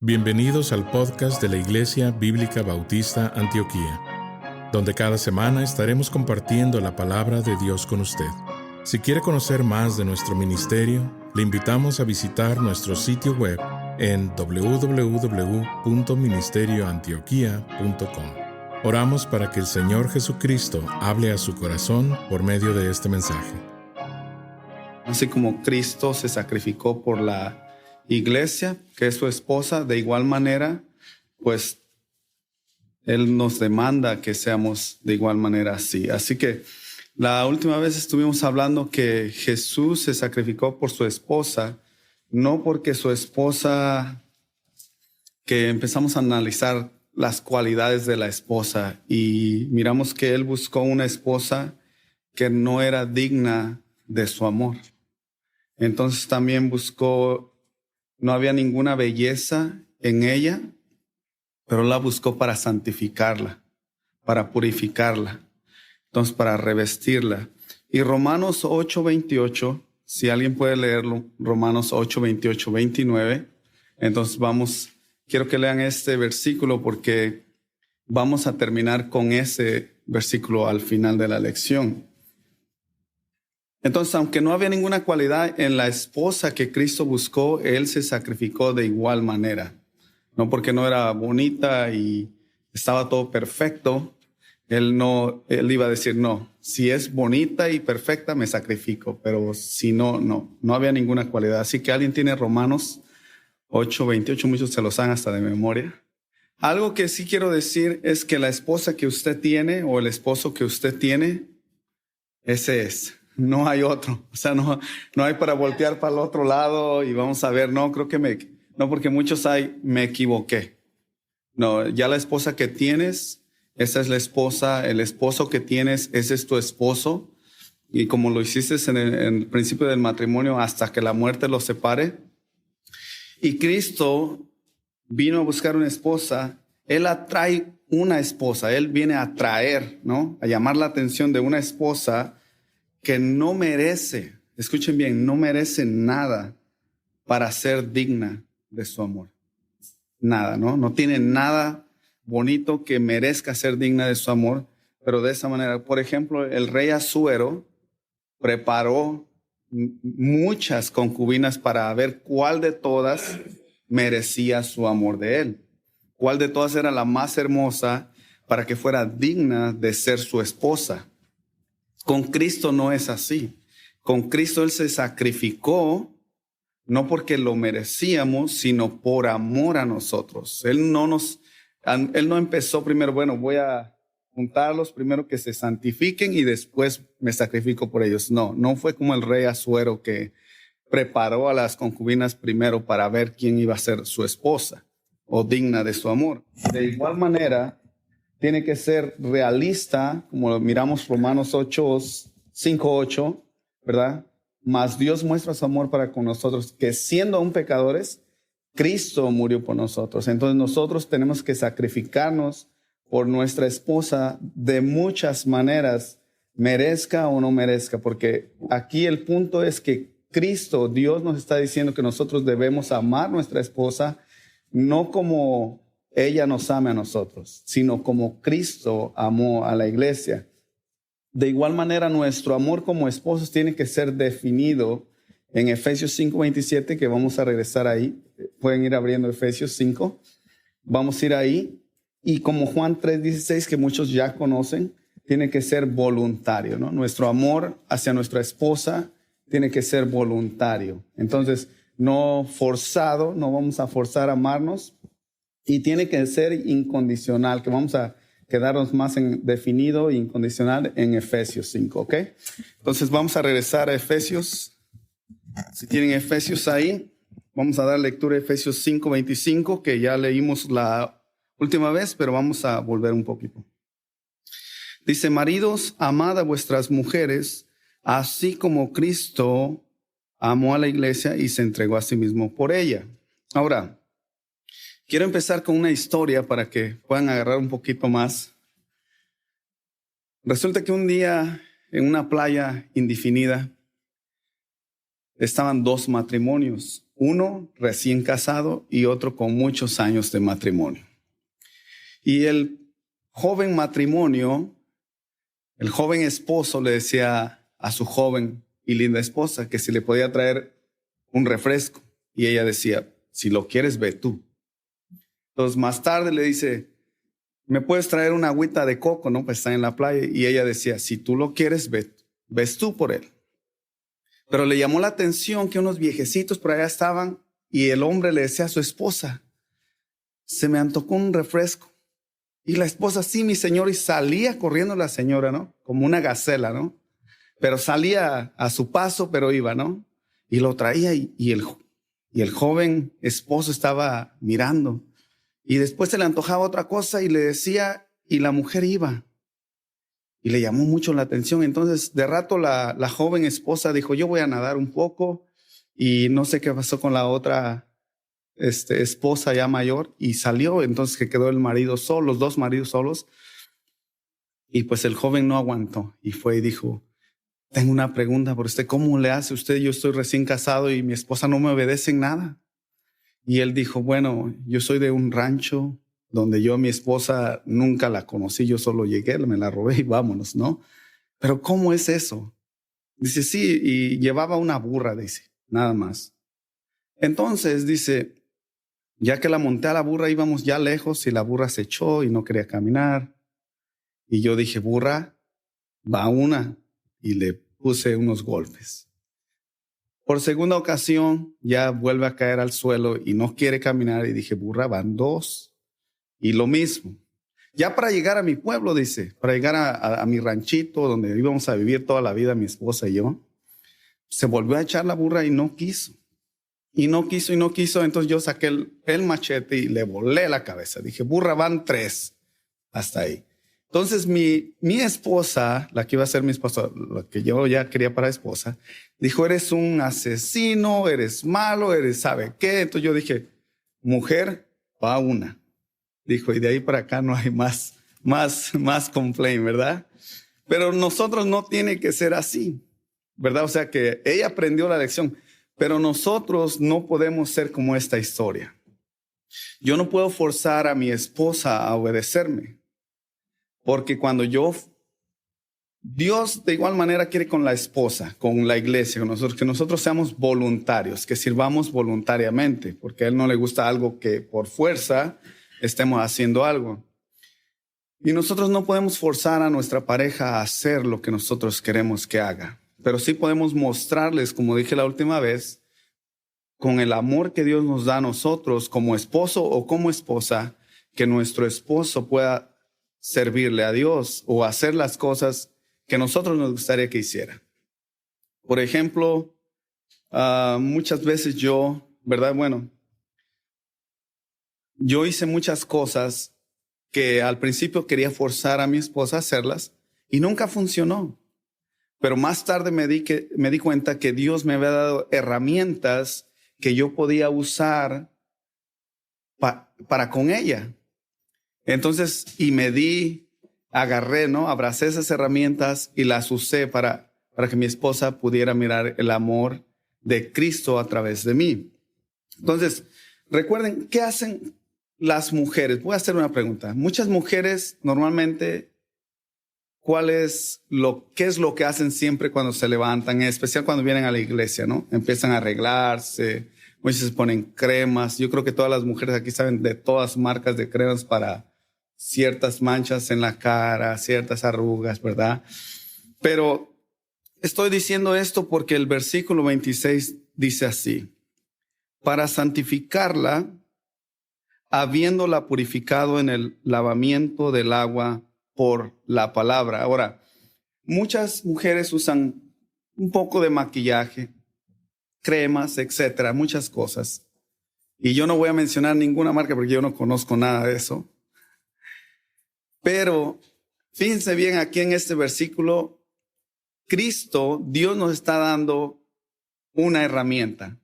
Bienvenidos al podcast de la Iglesia Bíblica Bautista Antioquía, donde cada semana estaremos compartiendo la palabra de Dios con usted. Si quiere conocer más de nuestro ministerio, le invitamos a visitar nuestro sitio web en www.ministerioantioquia.com. Oramos para que el Señor Jesucristo hable a su corazón por medio de este mensaje. Así como Cristo se sacrificó por la iglesia, que es su esposa, de igual manera, pues Él nos demanda que seamos de igual manera así. Así que la última vez estuvimos hablando que Jesús se sacrificó por su esposa, no porque su esposa, que empezamos a analizar las cualidades de la esposa y miramos que Él buscó una esposa que no era digna de su amor. Entonces también buscó, no había ninguna belleza en ella, pero la buscó para santificarla, para purificarla, entonces para revestirla. Y Romanos 8:28, si alguien puede leerlo, Romanos 8:28, 29, entonces quiero que lean este versículo porque vamos a terminar con ese versículo al final de la lección. Entonces, aunque no había ninguna cualidad en la esposa que Cristo buscó, Él se sacrificó de igual manera. No porque no era bonita y estaba todo perfecto, Él iba a decir, no, si es bonita y perfecta, me sacrifico. Pero si no había ninguna cualidad. Así que alguien tiene Romanos 8:28, muchos se los dan hasta de memoria. Algo que sí quiero decir es que la esposa que usted tiene o el esposo que usted tiene, ese es. No hay otro, o sea, no hay para voltear para el otro lado y vamos a ver, no, porque muchos me equivoqué. No, ya la esposa que tienes, esa es la esposa, el esposo que tienes, ese es tu esposo. Y como lo hiciste en el principio del matrimonio, hasta que la muerte los separe. Y Cristo vino a buscar una esposa, Él atrae una esposa, Él viene a traer, ¿no? A llamar la atención de una esposa que no merece, escuchen bien, no merece nada para ser digna de su amor. Nada, ¿no? No tiene nada bonito que merezca ser digna de su amor, pero de esa manera, por ejemplo, el rey Asuero preparó muchas concubinas para ver cuál de todas merecía su amor de él, cuál de todas era la más hermosa para que fuera digna de ser su esposa. Con Cristo no es así. Con Cristo Él se sacrificó, no porque lo merecíamos, sino por amor a nosotros. Él no empezó primero, bueno, voy a juntarlos primero que se santifiquen y después me sacrifico por ellos. No fue como el rey Asuero que preparó a las concubinas primero para ver quién iba a ser su esposa o digna de su amor. De igual manera, tiene que ser realista, como miramos Romanos 5:8, ¿verdad? Mas Dios muestra su amor para con nosotros, que siendo aún pecadores, Cristo murió por nosotros. Entonces nosotros tenemos que sacrificarnos por nuestra esposa de muchas maneras, merezca o no merezca, porque aquí el punto es que Cristo, Dios nos está diciendo que nosotros debemos amar a nuestra esposa, no como ella nos ame a nosotros, sino como Cristo amó a la iglesia. De igual manera, nuestro amor como esposos tiene que ser definido en Efesios 5:27, que vamos a regresar ahí. Pueden ir abriendo Efesios 5. Vamos a ir ahí. Y como Juan 3:16, que muchos ya conocen, tiene que ser voluntario, ¿no? Nuestro amor hacia nuestra esposa tiene que ser voluntario. Entonces, no forzado, no vamos a forzar a amarnos. Y tiene que ser incondicional, que vamos a quedarnos más en definido e incondicional en Efesios 5, ¿ok? Entonces vamos a regresar a Efesios. Si tienen Efesios ahí, vamos a dar lectura a Efesios 5:25, que ya leímos la última vez, pero vamos a volver un poquito. Dice, maridos, amad a vuestras mujeres, así como Cristo amó a la iglesia y se entregó a sí mismo por ella. Ahora, quiero empezar con una historia para que puedan agarrar un poquito más. Resulta que un día en una playa indefinida, estaban dos matrimonios, uno recién casado y otro con muchos años de matrimonio. Y el joven esposo le decía a su joven y linda esposa que si le podía traer un refresco. Y ella decía, si lo quieres, ve tú. Entonces más tarde le dice, ¿me puedes traer una agüita de coco? ¿No? Pues está en la playa. Y ella decía, si tú lo quieres, ves tú por él. Pero le llamó la atención que unos viejecitos por allá estaban y el hombre le decía a su esposa, se me antojó un refresco. Y la esposa, sí, mi señor, y salía corriendo la señora, ¿no? Como una gacela, ¿no? Pero salía a su paso, pero iba, ¿no? Y lo traía y el joven esposo estaba mirando. Y después se le antojaba otra cosa y le decía, y la mujer iba. Y le llamó mucho la atención. Entonces, de rato la joven esposa dijo, yo voy a nadar un poco. Y no sé qué pasó con la otra esposa ya mayor. Y salió, entonces que quedó el marido solo, los dos maridos solos. Y pues el joven no aguantó. Y fue y dijo, tengo una pregunta por usted. ¿Cómo le hace usted? Yo estoy recién casado y mi esposa no me obedece en nada. Y él dijo, bueno, yo soy de un rancho donde yo a mi esposa nunca la conocí, yo solo llegué, me la robé y vámonos, ¿no? Pero ¿cómo es eso? Dice, sí, y llevaba una burra, dice, nada más. Entonces, dice, ya que la monté a la burra, íbamos ya lejos y la burra se echó y no quería caminar. Y yo dije, burra, va una, y le puse unos golpes. Por segunda ocasión, ya vuelve a caer al suelo y no quiere caminar. Y dije, burra, van dos. Y lo mismo. Ya para llegar a mi pueblo, dice, para llegar a mi ranchito, donde íbamos a vivir toda la vida mi esposa y yo, se volvió a echar la burra y no quiso. Y no quiso. Entonces yo saqué el machete y le volé la cabeza. Dije, burra, van tres. Hasta ahí. Entonces mi esposa, la que iba a ser mi esposa, la que yo ya quería para esposa, dijo, eres un asesino, eres malo, eres sabe qué. Entonces yo dije, mujer, va una. Dijo, y de ahí para acá no hay más complaint, ¿verdad? Pero nosotros no tiene que ser así, ¿verdad? O sea que ella aprendió la lección, pero nosotros no podemos ser como esta historia. Yo no puedo forzar a mi esposa a obedecerme. Porque cuando Dios de igual manera quiere con la esposa, con la iglesia, con nosotros, que nosotros seamos voluntarios, que sirvamos voluntariamente, porque a Él no le gusta algo que por fuerza estemos haciendo algo. Y nosotros no podemos forzar a nuestra pareja a hacer lo que nosotros queremos que haga, pero sí podemos mostrarles, como dije la última vez, con el amor que Dios nos da a nosotros como esposo o como esposa, que nuestro esposo pueda servirle a Dios o hacer las cosas que nosotros nos gustaría que hiciera. Por ejemplo, muchas veces yo, ¿verdad? Bueno, yo hice muchas cosas que al principio quería forzar a mi esposa a hacerlas y nunca funcionó. Pero más tarde me di cuenta que Dios me había dado herramientas que yo podía usar para con ella. Entonces, agarré, ¿no? Abracé esas herramientas y las usé para que mi esposa pudiera mirar el amor de Cristo a través de mí. Entonces, recuerden, ¿qué hacen las mujeres? Voy a hacer una pregunta. Muchas mujeres normalmente, ¿qué es lo que hacen siempre cuando se levantan? En especial cuando vienen a la iglesia, ¿no? Empiezan a arreglarse, muchas se ponen cremas. Yo creo que todas las mujeres aquí saben de todas marcas de cremas para ciertas manchas en la cara, ciertas arrugas, ¿verdad? Pero estoy diciendo esto porque el versículo 26 dice así: para santificarla, habiéndola purificado en el lavamiento del agua por la palabra. Ahora, muchas mujeres usan un poco de maquillaje, cremas, etcétera, muchas cosas. Y yo no voy a mencionar ninguna marca porque yo no conozco nada de eso. Pero fíjense bien aquí en este versículo, Dios nos está dando una herramienta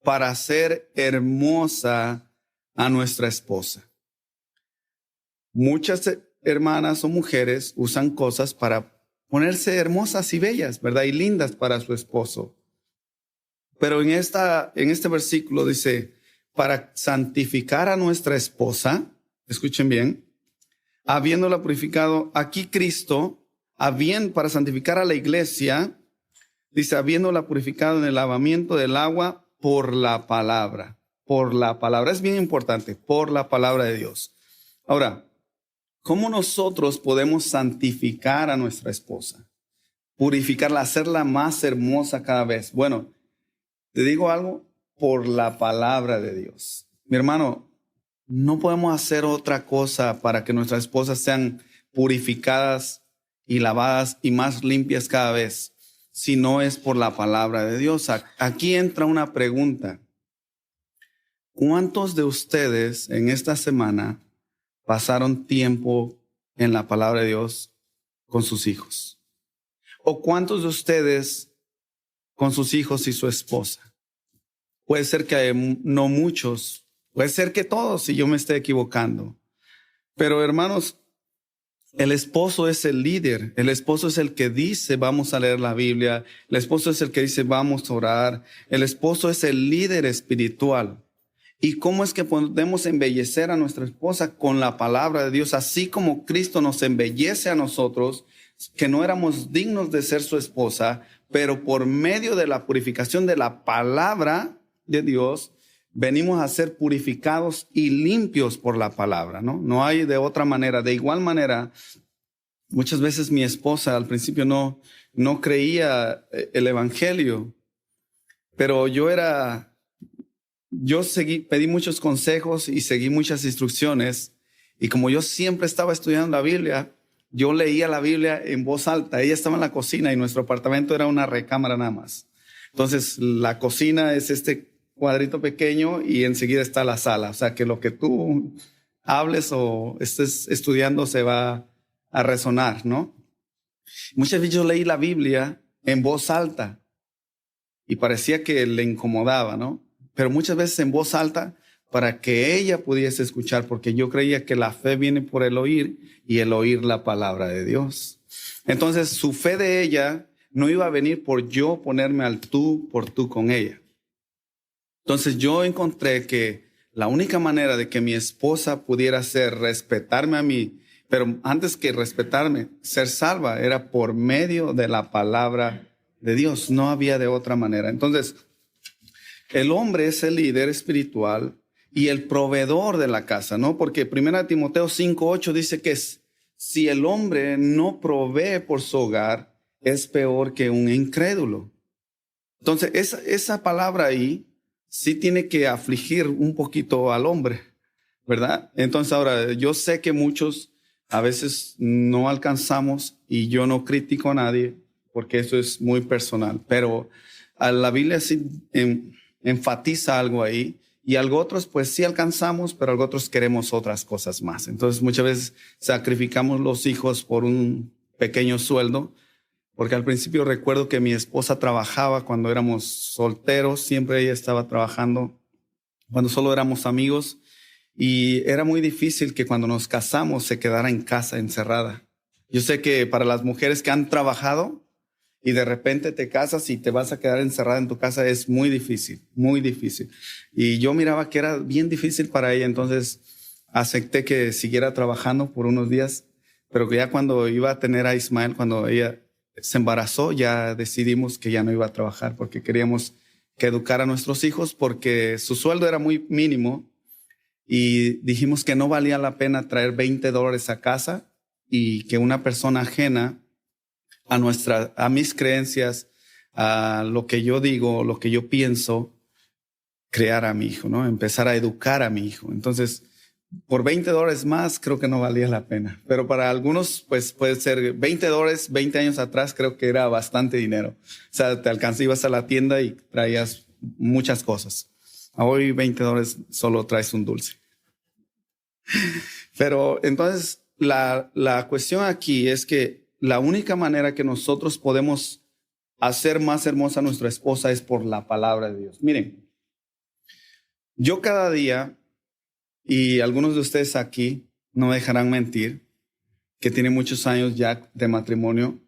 para hacer hermosa a nuestra esposa. Muchas hermanas o mujeres usan cosas para ponerse hermosas y bellas, ¿verdad? Y lindas para su esposo. Pero en este versículo dice, para santificar a nuestra esposa, escuchen bien, habiéndola purificado, aquí Cristo, para santificar a la iglesia, dice, habiéndola purificado en el lavamiento del agua por la palabra. Por la palabra, es bien importante, por la palabra de Dios. Ahora, ¿cómo nosotros podemos santificar a nuestra esposa? Purificarla, hacerla más hermosa cada vez. Bueno, te digo algo, por la palabra de Dios. Mi hermano, no podemos hacer otra cosa para que nuestras esposas sean purificadas y lavadas y más limpias cada vez, si no es por la palabra de Dios. Aquí entra una pregunta. ¿Cuántos de ustedes en esta semana pasaron tiempo en la palabra de Dios con sus hijos? ¿O cuántos de ustedes con sus hijos y su esposa? Puede ser que no muchos, puede ser que todos, si yo me esté equivocando. Pero hermanos, el esposo es el líder, el esposo es el que dice vamos a leer la Biblia, el esposo es el que dice vamos a orar, el esposo es el líder espiritual. ¿Y cómo es que podemos embellecer a nuestra esposa? Con la palabra de Dios, así como Cristo nos embellece a nosotros, que no éramos dignos de ser su esposa, pero por medio de la purificación de la palabra de Dios, venimos a ser purificados y limpios por la palabra, ¿no? No hay de otra manera. De igual manera, muchas veces mi esposa al principio no creía el evangelio, pero pedí muchos consejos y seguí muchas instrucciones. Y como yo siempre estaba estudiando la Biblia, yo leía la Biblia en voz alta. Ella estaba en la cocina y nuestro apartamento era una recámara nada más. Entonces, la cocina es este cuadrito pequeño y enseguida está la sala. O sea, que lo que tú hables o estés estudiando se va a resonar, ¿no? Muchas veces yo leí la Biblia en voz alta y parecía que le incomodaba, ¿no? Pero muchas veces en voz alta para que ella pudiese escuchar, porque yo creía que la fe viene por el oír y el oír la palabra de Dios. Entonces, su fe de ella no iba a venir por yo ponerme al tú por tú con ella. Entonces, yo encontré que la única manera de que mi esposa pudiera respetarme a mí, pero antes que respetarme, ser salva, era por medio de la palabra de Dios. No había de otra manera. Entonces, el hombre es el líder espiritual y el proveedor de la casa, ¿no? Porque 1 Timoteo 5:8 dice que si el hombre no provee por su hogar, es peor que un incrédulo. Entonces, esa palabra ahí sí tiene que afligir un poquito al hombre, ¿verdad? Entonces, ahora, yo sé que muchos a veces no alcanzamos y yo no critico a nadie porque eso es muy personal, pero a la Biblia sí enfatiza algo ahí y algo otros pues sí alcanzamos, pero algo otros queremos otras cosas más. Entonces muchas veces sacrificamos los hijos por un pequeño sueldo, porque al principio recuerdo que mi esposa trabajaba cuando éramos solteros, siempre ella estaba trabajando cuando solo éramos amigos y era muy difícil que cuando nos casamos se quedara en casa encerrada. Yo sé que para las mujeres que han trabajado y de repente te casas y te vas a quedar encerrada en tu casa es muy difícil, muy difícil. Y yo miraba que era bien difícil para ella, entonces acepté que siguiera trabajando por unos días, pero que ya cuando iba a tener a Ismael, cuando ella se embarazó, ya decidimos que ya no iba a trabajar porque queríamos que educar a nuestros hijos porque su sueldo era muy mínimo y dijimos que no valía la pena traer $20 a casa y que una persona ajena a mis creencias, a lo que yo digo, lo que yo pienso, crear a mi hijo, ¿no? Empezar a educar a mi hijo. Entonces, por $20 más, creo que no valía la pena. Pero para algunos, pues puede ser $20, 20 años atrás, creo que era bastante dinero. O sea, te alcanzas, ibas a la tienda y traías muchas cosas. Hoy $20 solo traes un dulce. Pero entonces, la cuestión aquí es que la única manera que nosotros podemos hacer más hermosa a nuestra esposa es por la palabra de Dios. Miren, yo cada día, y algunos de ustedes aquí no dejarán mentir, que tienen muchos años ya de matrimonio,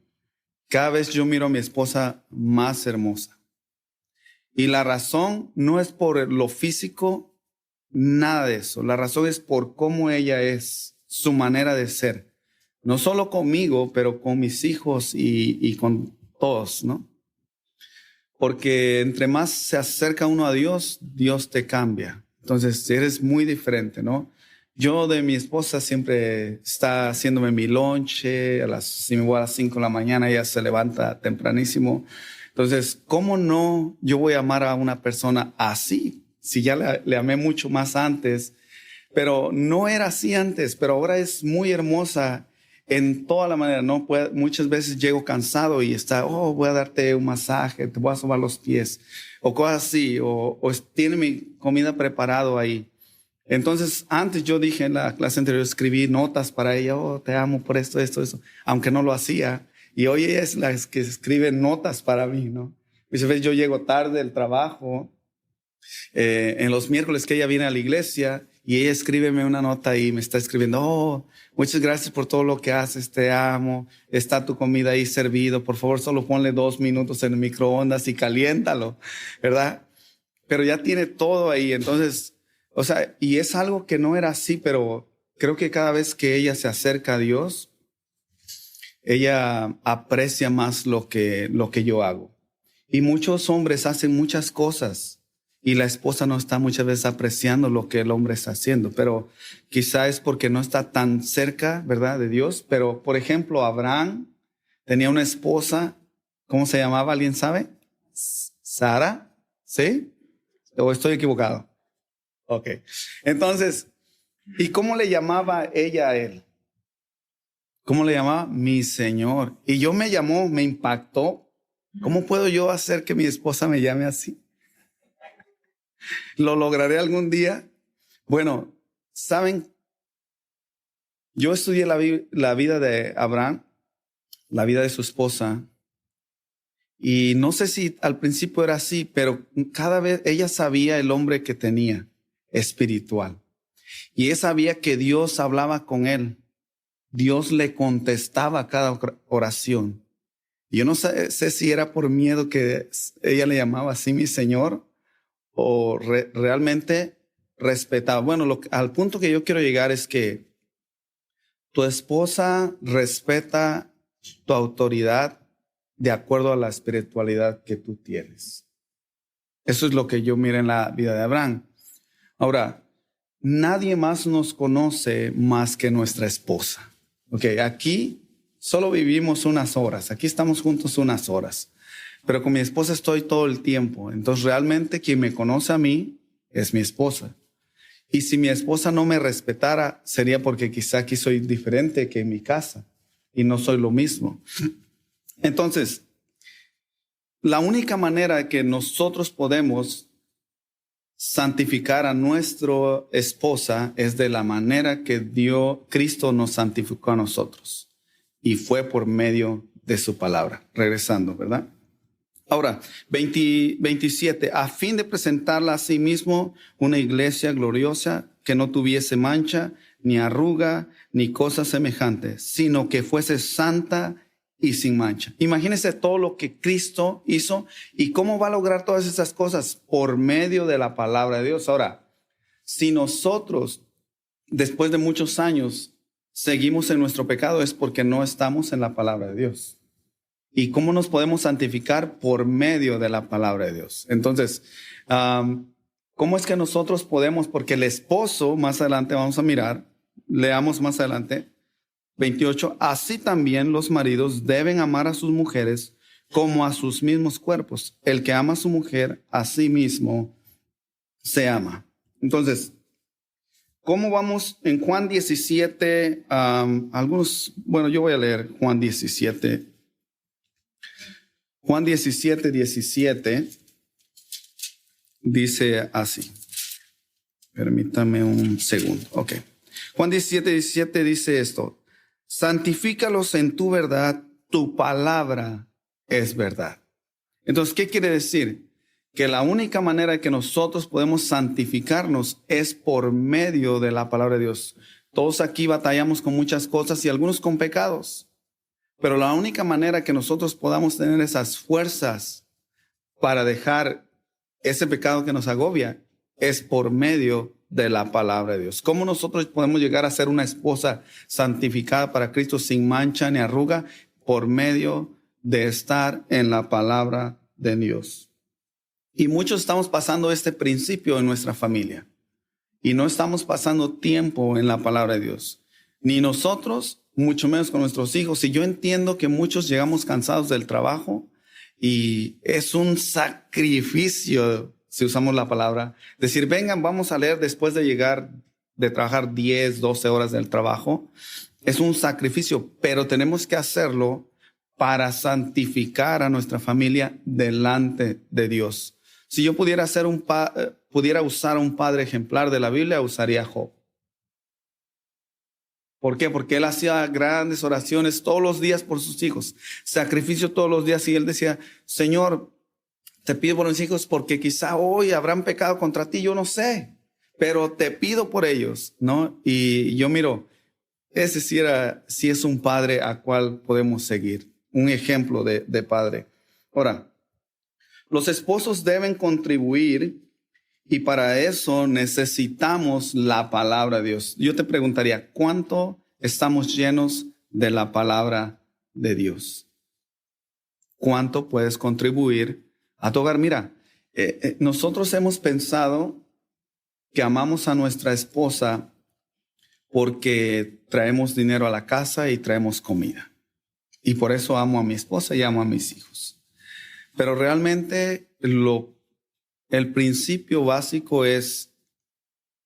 cada vez yo miro a mi esposa más hermosa. Y la razón no es por lo físico, nada de eso. La razón es por cómo ella es, su manera de ser. No solo conmigo, pero con mis hijos y con todos, ¿no? Porque entre más se acerca uno a Dios, Dios te cambia. Entonces, eres muy diferente, ¿no? Yo de mi esposa siempre está haciéndome mi lonche. Si me voy a las 5 de la mañana, ella se levanta tempranísimo. Entonces, ¿cómo no yo voy a amar a una persona así? Si ya le amé mucho más antes, pero no era así antes, pero ahora es muy hermosa en toda la manera, ¿no? Muchas veces llego cansado y voy a darte un masaje, te voy a sobar los pies, o cosas así, o tiene mi comida preparado ahí. Entonces, antes yo dije en la clase anterior, escribí notas para ella, te amo por esto, aunque no lo hacía. Y hoy ella es la que escribe notas para mí, ¿no? Muchas veces yo llego tarde del trabajo, en los miércoles que ella viene a la iglesia, y ella escríbeme una nota y me está escribiendo, muchas gracias por todo lo que haces, te amo, está tu comida ahí servido, por favor solo ponle 2 minutos en el microondas y caliéntalo, ¿verdad? Pero ya tiene todo ahí, entonces, y es algo que no era así, pero creo que cada vez que ella se acerca a Dios, ella aprecia más lo que yo hago. Y muchos hombres hacen muchas cosas y la esposa no está muchas veces apreciando lo que el hombre está haciendo, pero quizá es porque no está tan cerca, ¿verdad?, de Dios. Pero, por ejemplo, Abraham tenía una esposa, ¿cómo se llamaba? ¿Alguien sabe? ¿Sara? ¿Sí? ¿O estoy equivocado? Ok. Entonces, ¿y cómo le llamaba ella a él? ¿Cómo le llamaba? Mi Señor. Y me impactó. ¿Cómo puedo yo hacer que mi esposa me llame así? ¿Lo lograré algún día? Bueno, ¿saben? Yo estudié la vida de Abraham, la vida de su esposa, y no sé si al principio era así, pero cada vez ella sabía el hombre que tenía espiritual. Y ella sabía que Dios hablaba con él. Dios le contestaba cada oración. Yo no sé si era por miedo que ella le llamaba así mi Señor o realmente respetaba. Bueno, al punto que yo quiero llegar es que tu esposa respeta tu autoridad de acuerdo a la espiritualidad que tú tienes. Eso es lo que yo miro en la vida de Abraham. Ahora, nadie más nos conoce más que nuestra esposa. Ok, aquí solo vivimos unas horas. Aquí estamos juntos unas horas. Pero con mi esposa estoy todo el tiempo. Entonces, realmente quien me conoce a mí es mi esposa. Y si mi esposa no me respetara, sería porque quizá aquí soy diferente que en mi casa y no soy lo mismo. Entonces, la única manera que nosotros podemos santificar a nuestra esposa es de la manera que Cristo nos santificó a nosotros. Y fue por medio de su palabra. Regresando, ¿verdad? Ahora, 27, a fin de presentarla a sí mismo una iglesia gloriosa que no tuviese mancha, ni arruga, ni cosa semejante, sino que fuese santa y sin mancha. Imagínense todo lo que Cristo hizo y cómo va a lograr todas esas cosas por medio de la palabra de Dios. Ahora, si nosotros, después de muchos años, seguimos en nuestro pecado, es porque no estamos en la palabra de Dios. ¿Y cómo nos podemos santificar? Por medio de la palabra de Dios. Entonces, ¿cómo es que nosotros podemos? Porque el esposo, más adelante vamos a mirar, leamos más adelante, 28, así también los maridos deben amar a sus mujeres como a sus mismos cuerpos. El que ama a su mujer, a sí mismo se ama. Entonces, ¿cómo vamos en Juan 17? Yo voy a leer Juan 17. Juan 17, 17 dice así. Permítame un segundo. Ok. Juan 17, 17 dice esto. Santifícalos en tu verdad, tu palabra es verdad. Entonces, ¿qué quiere decir? Que la única manera que nosotros podemos santificarnos es por medio de la palabra de Dios. Todos aquí batallamos con muchas cosas y algunos con pecados. Pero la única manera que nosotros podamos tener esas fuerzas para dejar ese pecado que nos agobia es por medio de la palabra de Dios. ¿Cómo nosotros podemos llegar a ser una esposa santificada para Cristo sin mancha ni arruga? Por medio de estar en la palabra de Dios. Y muchos estamos pasando este principio en nuestra familia. Y no estamos pasando tiempo en la palabra de Dios. Ni nosotros, mucho menos con nuestros hijos. Y yo entiendo que muchos llegamos cansados del trabajo y es un sacrificio, si usamos la palabra, decir, vengan, vamos a leer después de llegar, de trabajar 10, 12 horas del trabajo. Es un sacrificio, pero tenemos que hacerlo para santificar a nuestra familia delante de Dios. Si yo pudiera usar un padre ejemplar de la Biblia, usaría a Job. ¿Por qué? Porque él hacía grandes oraciones todos los días por sus hijos, sacrificio todos los días, y él decía, Señor, te pido por mis hijos porque quizá hoy habrán pecado contra ti, yo no sé, pero te pido por ellos, ¿no? Y yo miro, ese sí es un padre a cual podemos seguir, un ejemplo de padre. Ahora, los esposos deben contribuir y para eso necesitamos la palabra de Dios. Yo te preguntaría, ¿cuánto estamos llenos de la palabra de Dios? ¿Cuánto puedes contribuir a tu hogar? Mira, nosotros hemos pensado que amamos a nuestra esposa porque traemos dinero a la casa y traemos comida. Y por eso amo a mi esposa y amo a mis hijos. Pero realmente el principio básico es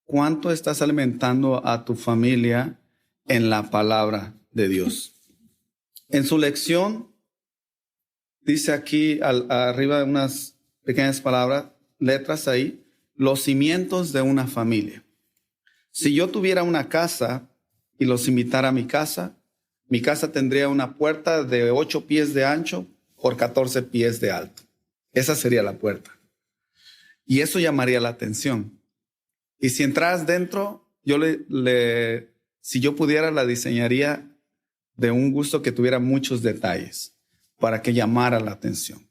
cuánto estás alimentando a tu familia en la palabra de Dios. En su lección, dice aquí arriba de unas pequeñas palabras, letras ahí, los cimientos de una familia. Si yo tuviera una casa y los invitara a mi casa tendría una puerta de 8 pies de ancho por 14 pies de alto. Esa sería la puerta. Y eso llamaría la atención. Y si entras dentro, si yo pudiera, la diseñaría de un gusto que tuviera muchos detalles para que llamara la atención.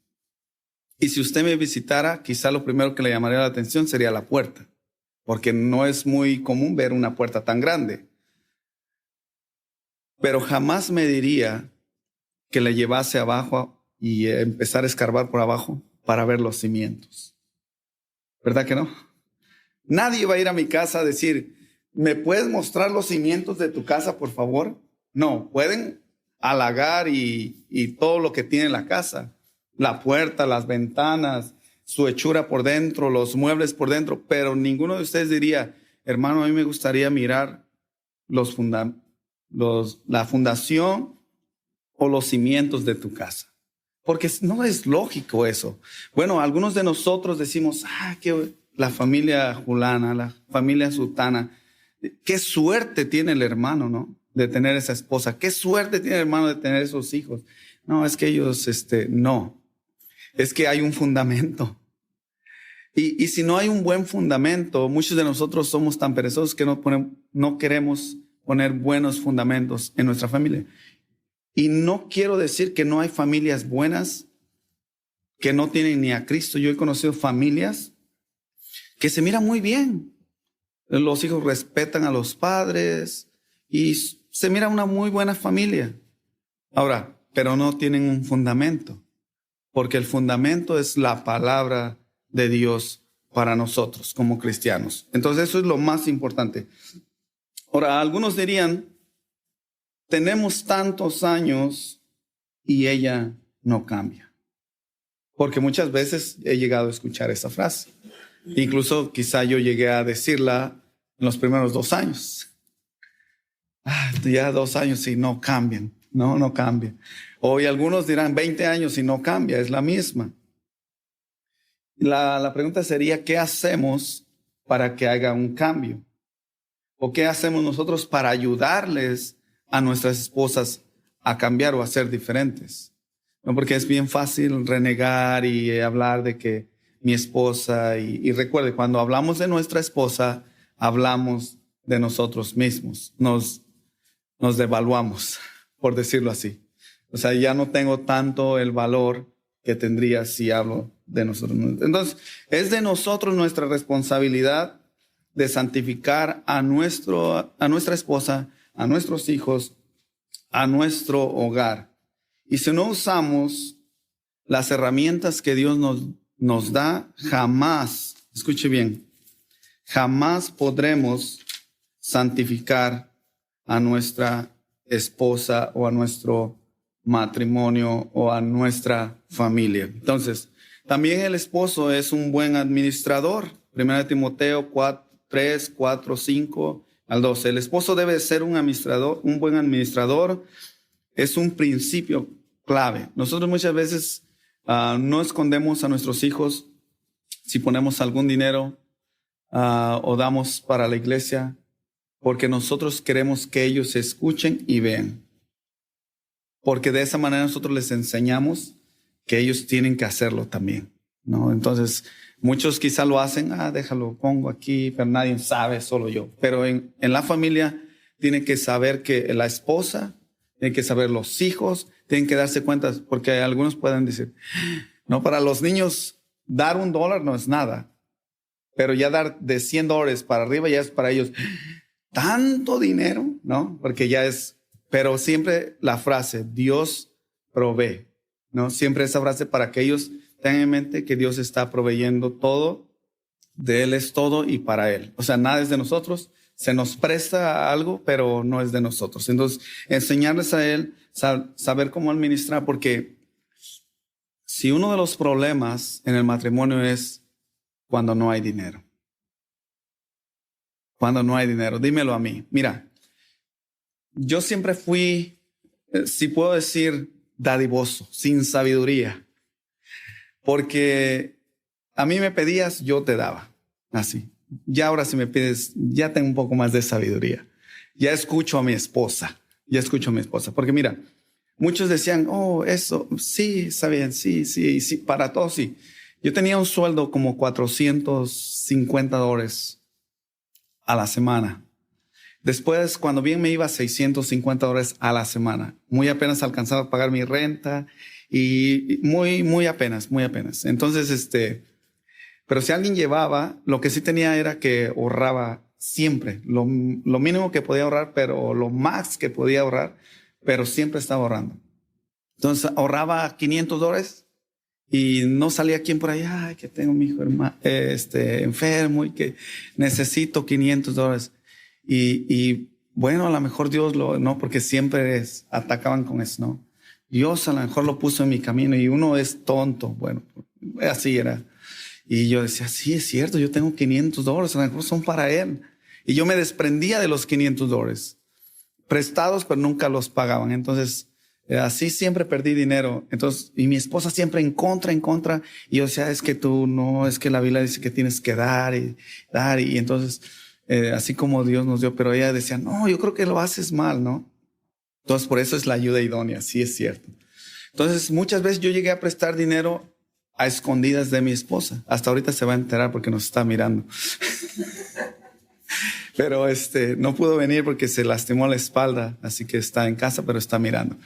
Y si usted me visitara, quizá lo primero que le llamaría la atención sería la puerta, porque no es muy común ver una puerta tan grande. Pero jamás me diría que le llevase abajo y empezar a escarbar por abajo para ver los cimientos. ¿Verdad que no? Nadie va a ir a mi casa a decir, ¿me puedes mostrar los cimientos de tu casa, por favor? No, pueden halagar y todo lo que tiene la casa. La puerta, las ventanas, su hechura por dentro, los muebles por dentro. Pero ninguno de ustedes diría, hermano, a mí me gustaría mirar la fundación o los cimientos de tu casa. Porque no es lógico eso. Bueno, algunos de nosotros decimos, que la familia fulana, la familia sutana, qué suerte tiene el hermano, ¿no? De tener esa esposa. Qué suerte tiene el hermano de tener esos hijos. No, es que ellos, no. Es que hay un fundamento. Y si no hay un buen fundamento, muchos de nosotros somos tan perezosos que no queremos poner buenos fundamentos en nuestra familia. Y no quiero decir que no hay familias buenas que no tienen ni a Cristo. Yo he conocido familias que se miran muy bien. Los hijos respetan a los padres y se mira una muy buena familia. Ahora, pero no tienen un fundamento, porque el fundamento es la palabra de Dios para nosotros como cristianos. Entonces eso es lo más importante. Ahora, algunos dirían, tenemos tantos años y ella no cambia. Porque muchas veces he llegado a escuchar esa frase. Incluso quizá yo llegué a decirla en los primeros 2 años. Ya 2 años y no cambian. No cambia. Hoy algunos dirán 20 años y no cambia, es la misma. La pregunta sería, ¿qué hacemos para que haga un cambio? ¿O qué hacemos nosotros para ayudarles a nuestras esposas a cambiar o a ser diferentes? No, porque es bien fácil renegar y hablar de que mi esposa, y recuerde, cuando hablamos de nuestra esposa, hablamos de nosotros mismos, nos devaluamos, por decirlo así. O sea, ya no tengo tanto el valor que tendría si hablo de nosotros. Entonces, es de nosotros nuestra responsabilidad de santificar a nuestra esposa, a nuestros hijos, a nuestro hogar. Y si no usamos las herramientas que Dios nos da, jamás, escuche bien, jamás podremos santificar a nuestra esposa o a nuestro matrimonio o a nuestra familia. Entonces, también el esposo es un buen administrador. 1 Timoteo 3, 4, 5 al 12. El esposo debe ser un buen administrador. Es un principio clave. Nosotros muchas veces no escondemos a nuestros hijos si ponemos algún dinero o damos para la iglesia, porque nosotros queremos que ellos escuchen y vean. Porque de esa manera nosotros les enseñamos que ellos tienen que hacerlo también, ¿no? Entonces, muchos quizá lo hacen, déjalo, pongo aquí, pero nadie sabe, solo yo. Pero en la familia tiene que saber que la esposa, tiene que saber los hijos, tienen que darse cuenta, porque algunos pueden decir, no, para los niños dar $1 no es nada, pero ya dar de $100 para arriba ya es para ellos tanto dinero, ¿no? Porque ya es, pero siempre la frase, Dios provee, ¿no? Siempre esa frase para que ellos tengan en mente que Dios está proveyendo todo, de Él es todo y para Él. O sea, nada es de nosotros, se nos presta algo, pero no es de nosotros. Entonces, enseñarles a Él, saber cómo administrar, porque si uno de los problemas en el matrimonio es cuando no hay dinero. Cuando no hay dinero, dímelo a mí. Mira, yo siempre fui, si puedo decir, dadivoso, sin sabiduría. Porque a mí me pedías, yo te daba. Así. Ya ahora si me pides, ya tengo un poco más de sabiduría. Ya escucho a mi esposa. Porque mira, muchos decían, eso, sí, está bien, sí, para todos sí. Yo tenía un sueldo como $450 a la semana. Después, cuando bien me iba, $650 a la semana. Muy apenas alcanzaba a pagar mi renta y muy apenas. Entonces, pero si alguien llevaba, lo que sí tenía era que ahorraba siempre. Lo mínimo que podía ahorrar, pero lo más que podía ahorrar, pero siempre estaba ahorrando. Entonces, ahorraba $500 y no salía quien por ahí, que tengo mi hijo enfermo y que necesito $500. Y bueno, a lo mejor Dios no, porque siempre atacaban con eso, ¿no? Dios a lo mejor lo puso en mi camino y uno es tonto. Bueno, así era. Y yo decía, sí, es cierto, yo tengo $500, a lo mejor son para Él. Y yo me desprendía de los $500, prestados, pero nunca los pagaban. Entonces, así siempre perdí dinero. Entonces, y mi esposa siempre en contra. Y yo decía, es que tú no, es que la Biblia dice que tienes que dar y dar. Y entonces, así como Dios nos dio, pero ella decía, no, yo creo que lo haces mal, ¿no? Entonces, por eso es la ayuda idónea, sí es cierto. Entonces, muchas veces yo llegué a prestar dinero a escondidas de mi esposa. Hasta ahorita se va a enterar porque nos está mirando. Pero no pudo venir porque se lastimó la espalda, así que está en casa, pero está mirando.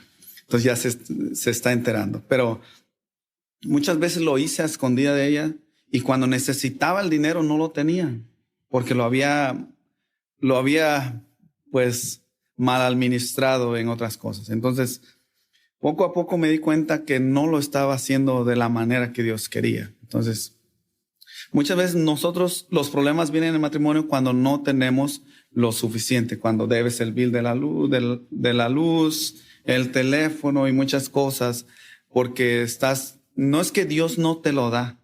Entonces ya se está enterando. Pero muchas veces lo hice a escondida de ella y cuando necesitaba el dinero no lo tenía porque lo había pues mal administrado en otras cosas. Entonces, poco a poco me di cuenta que no lo estaba haciendo de la manera que Dios quería. Entonces, muchas veces los problemas vienen en el matrimonio cuando no tenemos lo suficiente, cuando debes el bill de la luz, el teléfono y muchas cosas, porque no es que Dios no te lo da.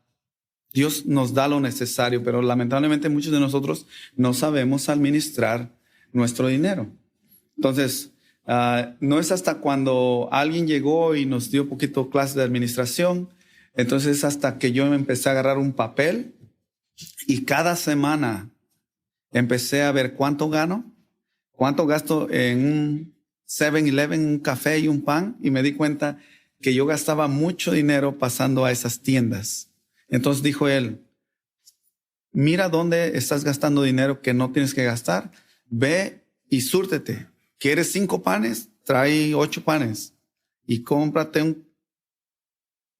Dios nos da lo necesario, pero lamentablemente muchos de nosotros no sabemos administrar nuestro dinero. Entonces, no es hasta cuando alguien llegó y nos dio poquito clase de administración, entonces hasta que yo me empecé a agarrar un papel y cada semana empecé a ver cuánto gano, cuánto gasto en un 7-Eleven, un café y un pan, y me di cuenta que yo gastaba mucho dinero pasando a esas tiendas. Entonces dijo él, mira dónde estás gastando dinero que no tienes que gastar, ve y súrtete. ¿Quieres 5 panes? Trae 8 panes y cómprate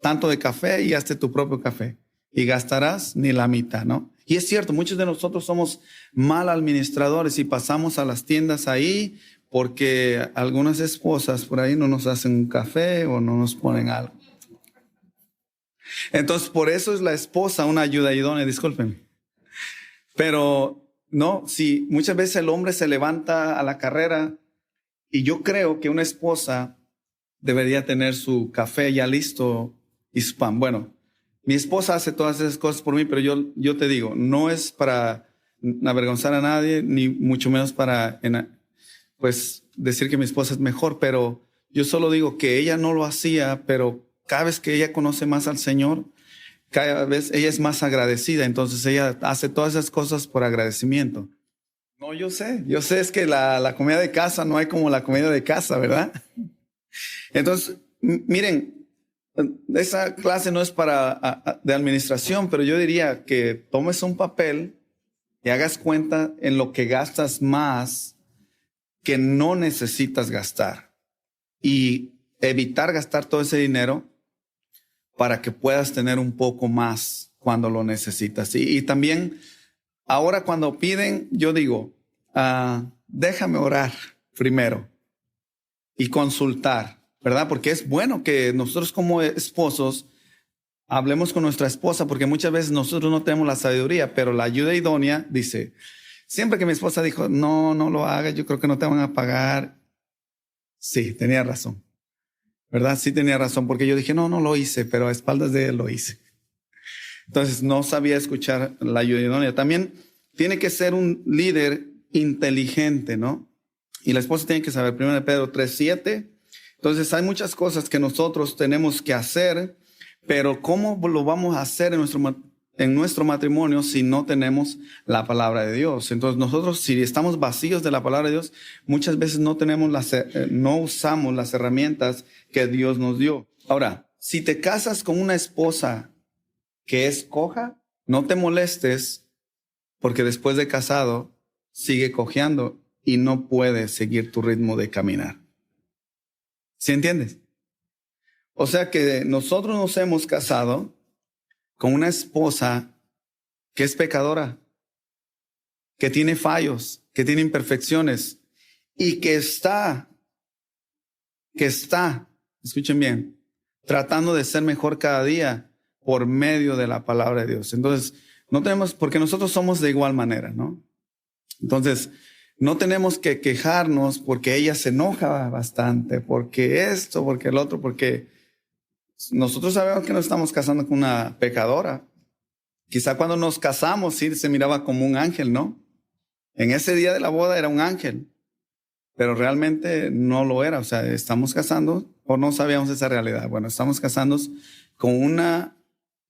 tanto de café y hazte tu propio café. Y gastarás ni la mitad, ¿no? Y es cierto, muchos de nosotros somos mal administradores y pasamos a las tiendas ahí porque algunas esposas por ahí no nos hacen un café o no nos ponen algo. Entonces, por eso es la esposa una ayuda idónea, discúlpenme. Pero no, si muchas veces el hombre se levanta a la carrera y yo creo que una esposa debería tener su café ya listo y su pan. Bueno, mi esposa hace todas esas cosas por mí, pero yo te digo, no es para avergonzar a nadie, ni mucho menos para pues decir que mi esposa es mejor, pero yo solo digo que ella no lo hacía, pero cada vez que ella conoce más al Señor, cada vez ella es más agradecida, entonces ella hace todas esas cosas por agradecimiento. No, yo sé, es que la comida de casa no hay como la comida de casa, ¿verdad? Entonces, miren, esa clase no es de administración, pero yo diría que tomes un papel y hagas cuenta en lo que gastas más que no necesitas gastar y evitar gastar todo ese dinero para que puedas tener un poco más cuando lo necesitas. Y también, ahora cuando piden, yo digo, déjame orar primero y consultar, ¿verdad? Porque es bueno que nosotros como esposos hablemos con nuestra esposa, porque muchas veces nosotros no tenemos la sabiduría, pero la ayuda idónea dice, siempre que mi esposa dijo, no lo hagas, yo creo que no te van a pagar. Sí, tenía razón. ¿Verdad? Sí tenía razón, porque yo dije, no lo hice, pero a espaldas de él lo hice. Entonces no sabía escuchar la ayuda idónea. También tiene que ser un líder inteligente, ¿no? Y la esposa tiene que saber, 1 Pedro 3:7. Entonces hay muchas cosas que nosotros tenemos que hacer, pero ¿cómo lo vamos a hacer en nuestro matrimonio si no tenemos la palabra de Dios? Entonces nosotros, si estamos vacíos de la palabra de Dios, muchas veces no usamos las herramientas que Dios nos dio. Ahora, si te casas con una esposa que es coja, no te molestes porque después de casado sigue cojeando y no puede seguir tu ritmo de caminar. ¿Sí entiendes? O sea que nosotros nos hemos casado con una esposa que es pecadora, que tiene fallos, que tiene imperfecciones y que está, escuchen bien, tratando de ser mejor cada día por medio de la palabra de Dios. Entonces, porque nosotros somos de igual manera, ¿no? Entonces, no tenemos que quejarnos porque ella se enoja bastante, porque esto, porque el otro, porque nosotros sabemos que nos estamos casando con una pecadora. Quizá cuando nos casamos sí se miraba como un ángel, ¿no? En ese día de la boda era un ángel, pero realmente no lo era. O sea, estamos casando o no sabíamos esa realidad. Bueno, estamos casándonos con una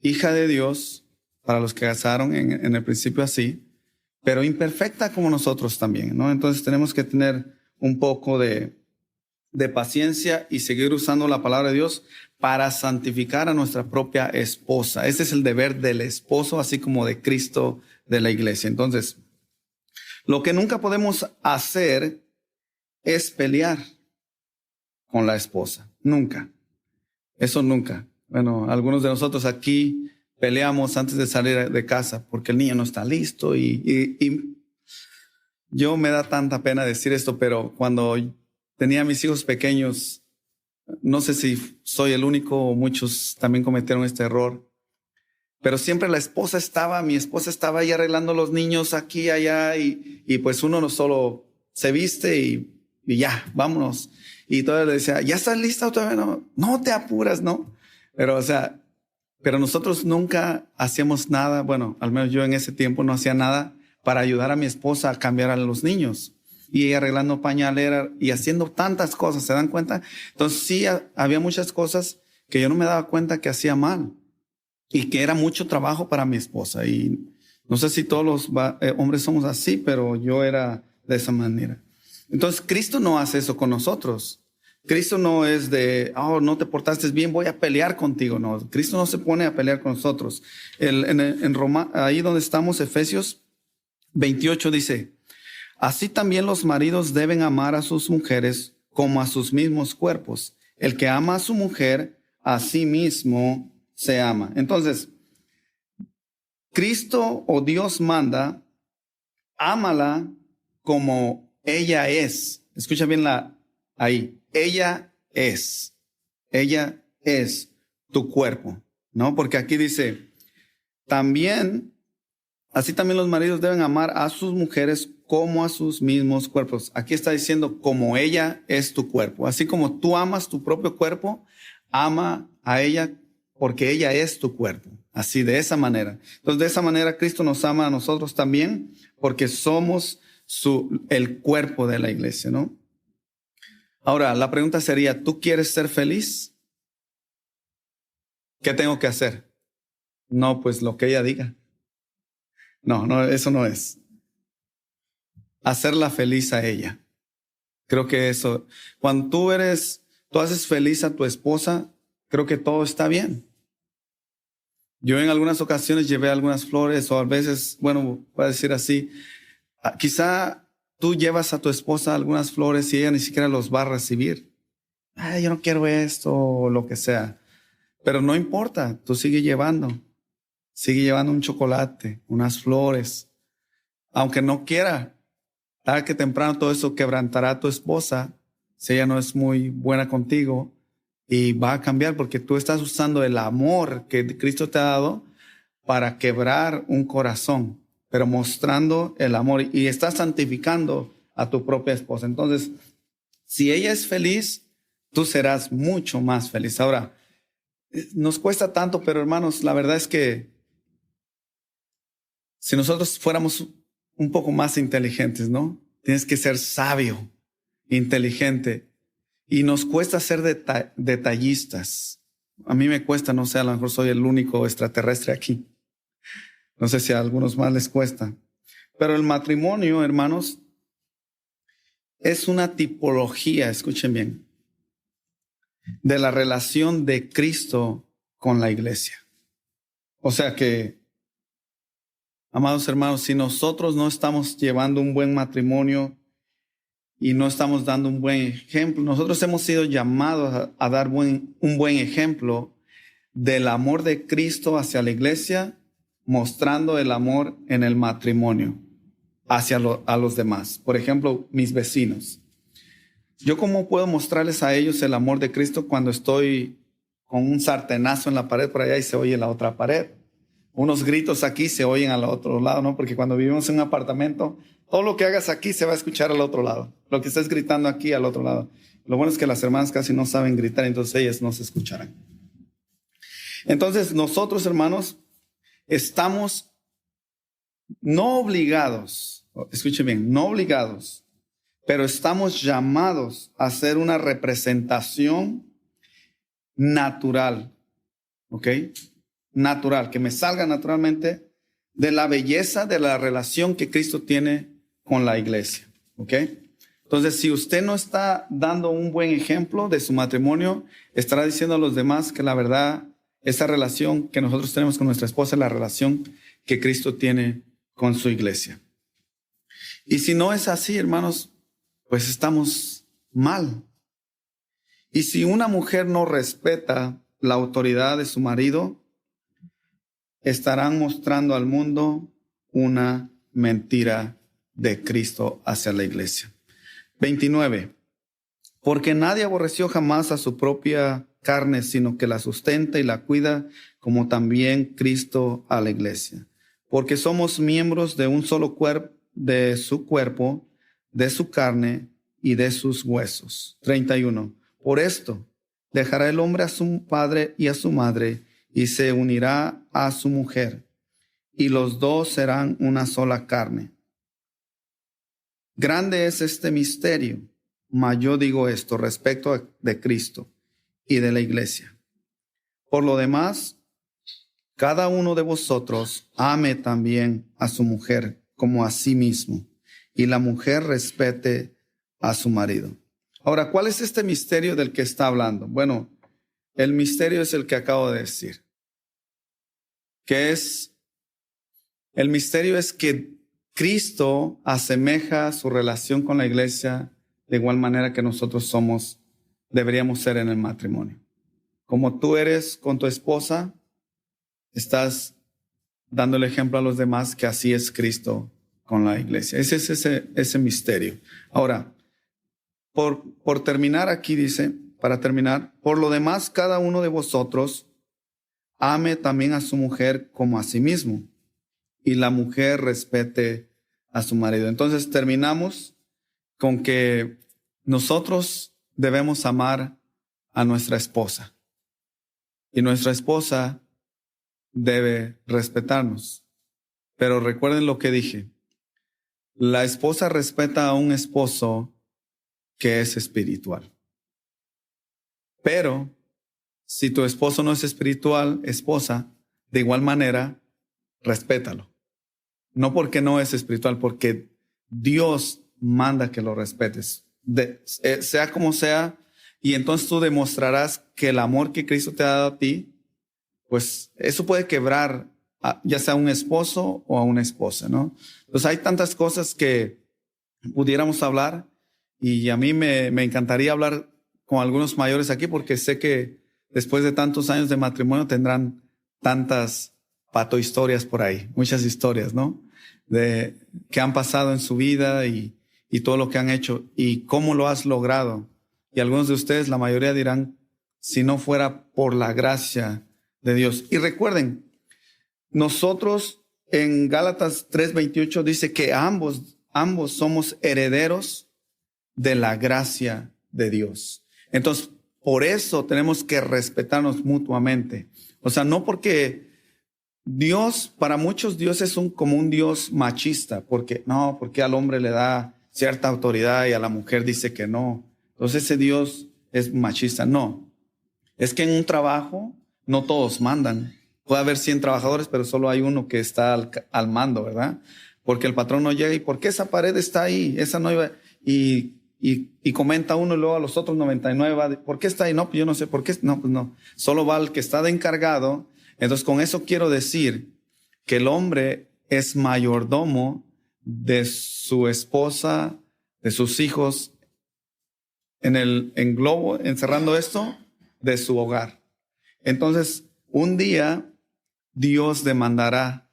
hija de Dios, para los que casaron en el principio así, pero imperfecta como nosotros también, ¿no? Entonces tenemos que tener un poco de paciencia y seguir usando la palabra de Dios para santificar a nuestra propia esposa. Ese es el deber del esposo, así como de Cristo de la iglesia. Entonces, lo que nunca podemos hacer es pelear con la esposa. Nunca. Eso nunca. Bueno, algunos de nosotros aquí peleamos antes de salir de casa porque el niño no está listo y yo me da tanta pena decir esto, pero cuando tenía a mis hijos pequeños, no sé si soy el único o muchos también cometieron este error, pero siempre mi esposa estaba ahí arreglando los niños aquí, allá, y pues uno no solo se viste y ya, vámonos. Y todavía le decía, ¿ya estás lista o todavía no te apuras, ¿no? Pero nosotros nunca hacíamos nada, bueno, al menos yo en ese tiempo no hacía nada para ayudar a mi esposa a cambiar a los niños. Y arreglando pañalera y haciendo tantas cosas, ¿se dan cuenta? Entonces sí, había muchas cosas que yo no me daba cuenta que hacía mal y que era mucho trabajo para mi esposa. Y no sé si todos los hombres somos así, pero yo era de esa manera. Entonces Cristo no hace eso con nosotros. Cristo no es de, no te portaste bien, voy a pelear contigo. No, Cristo no se pone a pelear con nosotros. En Roma, ahí donde estamos, Efesios 28 dice, así también los maridos deben amar a sus mujeres como a sus mismos cuerpos. El que ama a su mujer, a sí mismo se ama. Entonces, Cristo o Dios manda, ámala como ella es. Escucha bien ahí. Ella es tu cuerpo, ¿no? Porque aquí dice, así también los maridos deben amar a sus mujeres como a sus mismos cuerpos. Aquí está diciendo, como ella es tu cuerpo. Así como tú amas tu propio cuerpo, ama a ella porque ella es tu cuerpo. Así, de esa manera. Entonces, de esa manera, Cristo nos ama a nosotros también porque somos el cuerpo de la iglesia, ¿no? Ahora, la pregunta sería, ¿tú quieres ser feliz? ¿Qué tengo que hacer? No, pues lo que ella diga. No, eso no es. Hacerla feliz a ella. Creo que eso, cuando tú haces feliz a tu esposa, creo que todo está bien. Yo en algunas ocasiones llevé algunas flores o a veces, bueno, voy a decir así, quizá tú llevas a tu esposa algunas flores y ella ni siquiera los va a recibir. Yo no quiero esto o lo que sea. Pero no importa, tú sigue llevando un chocolate, unas flores. Aunque no quiera, tarde que temprano todo eso quebrantará a tu esposa si ella no es muy buena contigo y va a cambiar porque tú estás usando el amor que Cristo te ha dado para quebrar un corazón, pero mostrando el amor y estás santificando a tu propia esposa. Entonces, si ella es feliz, tú serás mucho más feliz. Ahora, nos cuesta tanto, pero hermanos, la verdad es que si nosotros fuéramos un poco más inteligentes, ¿no? Tienes que ser sabio, inteligente. Y nos cuesta ser detallistas. A mí me cuesta, no sé, a lo mejor soy el único extraterrestre aquí. No sé si a algunos más les cuesta. Pero el matrimonio, hermanos, es una tipología, escuchen bien, de la relación de Cristo con la iglesia. O sea que, amados hermanos, si nosotros no estamos llevando un buen matrimonio y no estamos dando un buen ejemplo, nosotros hemos sido llamados a dar un buen ejemplo del amor de Cristo hacia la iglesia, mostrando el amor en el matrimonio a los demás. Por ejemplo, mis vecinos. ¿Yo cómo puedo mostrarles a ellos el amor de Cristo cuando estoy con un sartenazo en la pared por allá y se oye en la otra pared? Unos gritos aquí se oyen al otro lado, ¿no? Porque cuando vivimos en un apartamento, todo lo que hagas aquí se va a escuchar al otro lado. Lo que estés gritando aquí al otro lado. Lo bueno es que las hermanas casi no saben gritar, entonces ellas no se escucharán. Entonces nosotros, hermanos, estamos no obligados, escuchen bien, no obligados, pero estamos llamados a ser una representación natural, ¿ok? Natural, que me salga naturalmente de la belleza de la relación que Cristo tiene con la iglesia, ¿ok? Entonces, si usted no está dando un buen ejemplo de su matrimonio, estará diciendo a los demás que la verdad, esa relación que nosotros tenemos con nuestra esposa es la relación que Cristo tiene con su iglesia. Y si no es así, hermanos, pues estamos mal. Y si una mujer no respeta la autoridad de su marido, estarán mostrando al mundo una mentira de Cristo hacia la iglesia. 29. Porque nadie aborreció jamás a su propia carne, sino que la sustenta y la cuida, como también Cristo a la iglesia. Porque somos miembros de un solo cuerpo, de su cuerpo, de su carne y de sus huesos. 31. Por esto, dejará el hombre a su padre y a su madre, y se unirá a su mujer, y los dos serán una sola carne. Grande es este misterio, mas yo digo esto respecto de Cristo y de la iglesia. Por lo demás, cada uno de vosotros ame también a su mujer como a sí mismo, y la mujer respete a su marido. Ahora, ¿cuál es este misterio del que está hablando? Bueno, el misterio es el que acabo de decir. El misterio es que Cristo asemeja su relación con la iglesia de igual manera que nosotros deberíamos ser en el matrimonio. como tú eres con tu esposa, estás dando el ejemplo a los demás que así es Cristo con la iglesia. Ese es ese misterio. Ahora, por terminar aquí dice, para terminar, por lo demás, cada uno de vosotros ame también a su mujer como a sí mismo, y la mujer respete a su marido. Entonces terminamos con que nosotros debemos amar a nuestra esposa, y nuestra esposa debe respetarnos. Pero recuerden lo que dije. La esposa respeta a un esposo que es espiritual. Pero si tu esposo no es espiritual, esposa, de igual manera, respétalo. No porque no es espiritual, porque Dios manda que lo respetes. Sea como sea, y entonces tú demostrarás que el amor que Cristo te ha dado a ti, pues eso puede quebrar ya sea a un esposo o a una esposa, ¿no? Entonces hay tantas cosas que pudiéramos hablar, y a mí me encantaría hablar con algunos mayores aquí, porque sé que después de tantos años de matrimonio tendrán tantas patohistorias por ahí, muchas historias, ¿no? De que han pasado en su vida y todo lo que han hecho y cómo lo has logrado. Y algunos de ustedes, la mayoría dirán, si no fuera por la gracia de Dios. Y recuerden, nosotros en Gálatas 3:28 dice que ambos somos herederos de la gracia de Dios. Entonces, por eso tenemos que respetarnos mutuamente. O sea, no porque Dios, para muchos Dios es como un Dios machista, porque al hombre le da cierta autoridad y a la mujer dice que no. Entonces ese Dios es machista. No, es que en un trabajo no todos mandan. Puede haber 100 trabajadores, pero solo hay uno que está al mando, ¿verdad? Porque el patrón no llega. ¿Y por qué esa pared está ahí? Esa no iba. Y comenta uno y luego a los otros 99 va, ¿por qué está ahí? No, pues yo no sé por qué. No, pues no. Solo va el que está de encargado. Entonces con eso quiero decir que el hombre es mayordomo de su esposa, de sus hijos, en globo, encerrando esto, de su hogar. Entonces, un día Dios demandará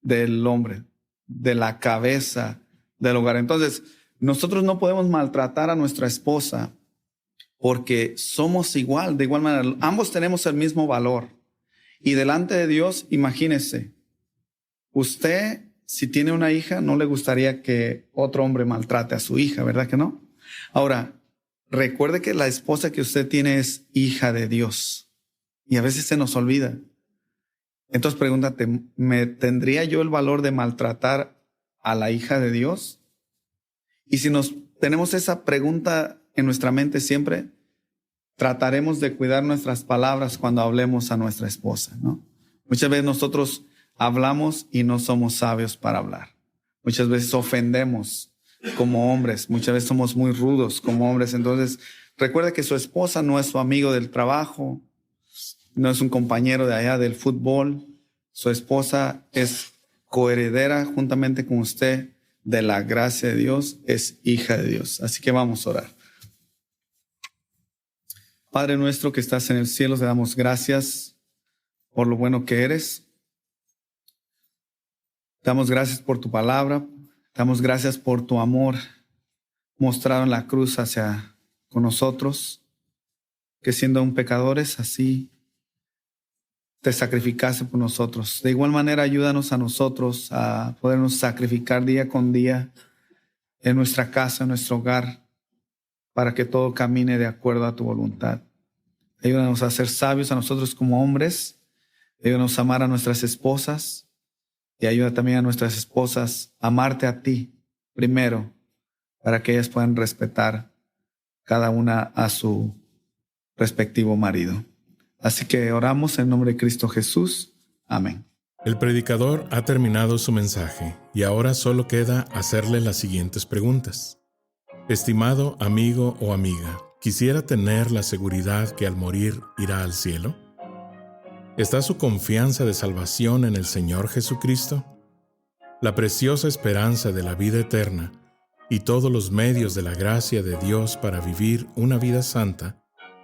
del hombre, de la cabeza del hogar. Entonces, nosotros no podemos maltratar a nuestra esposa porque somos igual, de igual manera. Ambos tenemos el mismo valor. Y delante de Dios, imagínese, usted, si tiene una hija, no le gustaría que otro hombre maltrate a su hija, ¿verdad que no? Ahora, recuerde que la esposa que usted tiene es hija de Dios. Y a veces se nos olvida. Entonces pregúntate, ¿tendría yo el valor de maltratar a la hija de Dios? Y si tenemos esa pregunta en nuestra mente siempre, trataremos de cuidar nuestras palabras cuando hablemos a nuestra esposa, ¿no? Muchas veces nosotros hablamos y no somos sabios para hablar. Muchas veces ofendemos como hombres. Muchas veces somos muy rudos como hombres. Entonces, recuerde que su esposa no es su amigo del trabajo, no es un compañero de allá del fútbol. Su esposa es coheredera juntamente con usted de la gracia de Dios, es hija de Dios. Así que vamos a orar. Padre nuestro que estás en el cielo, te damos gracias por lo bueno que eres. Te damos gracias por tu palabra. Te damos gracias por tu amor mostrado en la cruz con nosotros, que siendo aún pecadores, así te sacrificaste por nosotros. De igual manera, ayúdanos a nosotros a podernos sacrificar día con día en nuestra casa, en nuestro hogar, para que todo camine de acuerdo a tu voluntad. Ayúdanos a ser sabios a nosotros como hombres. Ayúdanos a amar a nuestras esposas y ayuda también a nuestras esposas a amarte a ti primero, para que ellas puedan respetar cada una a su respectivo marido. Así que oramos en nombre de Cristo Jesús. Amén. El predicador ha terminado su mensaje y ahora solo queda hacerle las siguientes preguntas. Estimado amigo o amiga, ¿quisiera tener la seguridad que al morir irá al cielo? ¿Está su confianza de salvación en el Señor Jesucristo? La preciosa esperanza de la vida eterna y todos los medios de la gracia de Dios para vivir una vida santa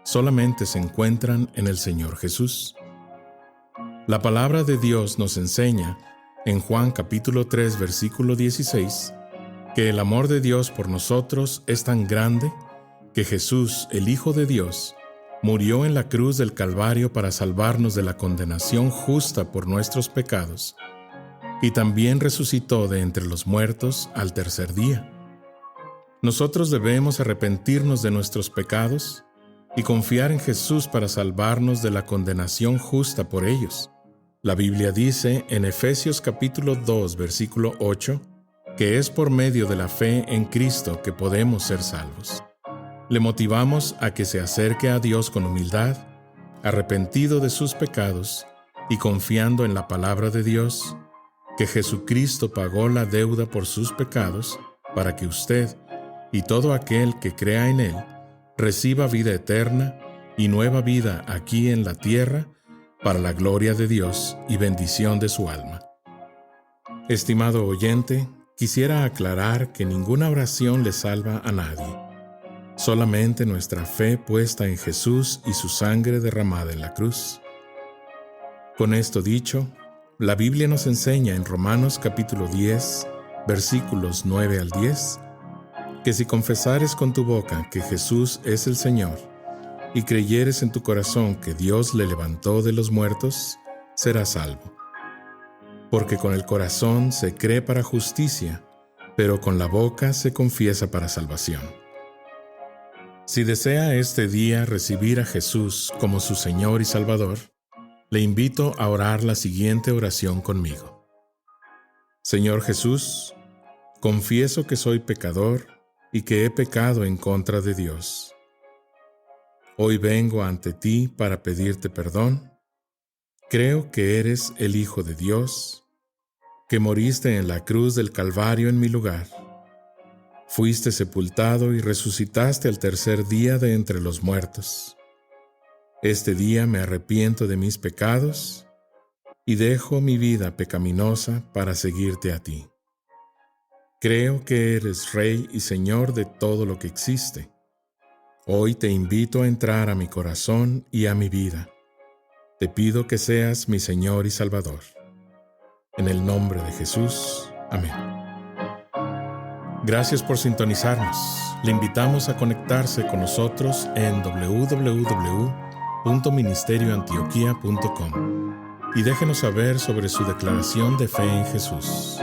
solamente se encuentran en el Señor Jesús. La palabra de Dios nos enseña, en Juan capítulo 3, versículo 16, que el amor de Dios por nosotros es tan grande que Jesús, el Hijo de Dios, murió en la cruz del Calvario para salvarnos de la condenación justa por nuestros pecados, y también resucitó de entre los muertos al tercer día. Nosotros debemos arrepentirnos de nuestros pecados y confiar en Jesús para salvarnos de la condenación justa por ellos. La Biblia dice en Efesios capítulo 2, versículo 8, que es por medio de la fe en Cristo que podemos ser salvos. Le motivamos a que se acerque a Dios con humildad, arrepentido de sus pecados y confiando en la palabra de Dios, que Jesucristo pagó la deuda por sus pecados para que usted y todo aquel que crea en Él reciba vida eterna y nueva vida aquí en la tierra para la gloria de Dios y bendición de su alma. Estimado oyente, quisiera aclarar que ninguna oración le salva a nadie. Solamente nuestra fe puesta en Jesús y su sangre derramada en la cruz. Con esto dicho, la Biblia nos enseña en Romanos capítulo 10, versículos 9 al 10, que si confesares con tu boca que Jesús es el Señor, y creyeres en tu corazón que Dios le levantó de los muertos, serás salvo. Porque con el corazón se cree para justicia, pero con la boca se confiesa para salvación. Si desea este día recibir a Jesús como su Señor y Salvador, le invito a orar la siguiente oración conmigo. Señor Jesús, confieso que soy pecador y que he pecado en contra de Dios. Hoy vengo ante ti para pedirte perdón. Creo que eres el Hijo de Dios, que moriste en la cruz del Calvario en mi lugar. Fuiste sepultado y resucitaste al tercer día de entre los muertos. Este día me arrepiento de mis pecados y dejo mi vida pecaminosa para seguirte a ti. Creo que eres Rey y Señor de todo lo que existe. Hoy te invito a entrar a mi corazón y a mi vida. Te pido que seas mi Señor y Salvador. En el nombre de Jesús. Amén. Gracias por sintonizarnos. Le invitamos a conectarse con nosotros en www.ministerioantioquia.com y déjenos saber sobre su declaración de fe en Jesús.